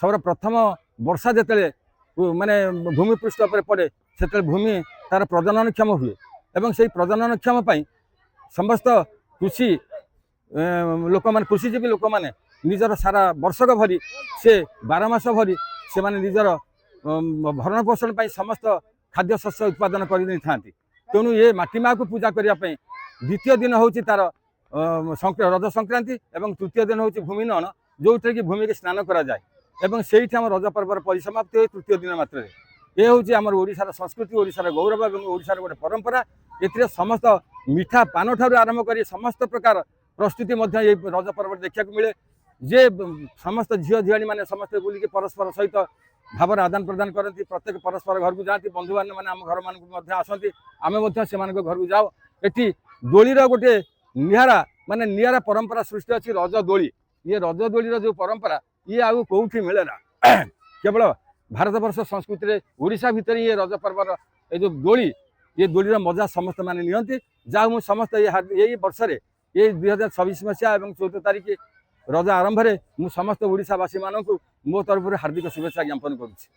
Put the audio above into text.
सर्वप्रथम वर्षा जिते माने भूमिपृष्ठ पर पड़े से भूमि तार प्रजननक्षम हुए एवं से प्रजननक्षम समस्त कृषि लोक मैंने कृषिजीवी लोक मैंने निजर सारा वर्षक भरी से 12 मास भरी से माने निजर भरण पोषण समस्त खाद्य शस्य उत्पादन कर तेणु ये माटी माँ को पूजा करने द्वितीय दिन हूँ तार रज संक्रांति एवं तृतीय दिन हूँ भूमि नयन जो कि भूमि के स्नान करा जाए एवं से रज पर्वर परिसमाप्ति हुए तृतीय दिन मात्र ये हूँ आमर ओडिशार संस्कृति ओडिशार गौरव और ओडिशार गोटे परंपरा ए समस्त मीठा पान ठार आरंभ कर समस्त प्रकार प्रस्तुति रज पर्व देखा मिले जे समस्त झील झीणी मैंने समस्त बुलिक परस्पर सहित भाव आदान प्रदान करती प्रत्येक परस्पर घर को जाती बंधु बांधव मैंने आम घर मान आसती आम से घर को जाओ ये दोलीर गोटे निहारा माने निहारा परंपरा सृष्टि अच्छी रज दोली ये रज दोलीर जो परंपरा ये आउ कौटी मिले ना केवल भारत वर्ष संस्कृति में ओडिशा भितर ये रज पर्वर ये जो दोली ये दोलीर मजा समस्त मैंने नियंती जहाँ मुझ समस्त यही वर्ष ये 2026 मसीहा और 14 तारिख रज आरंभ में मुझ समस्त ओडिशावासी मानक मो तरफ हार्दिक शुभेच्छा ज्ञापन करुच्ची।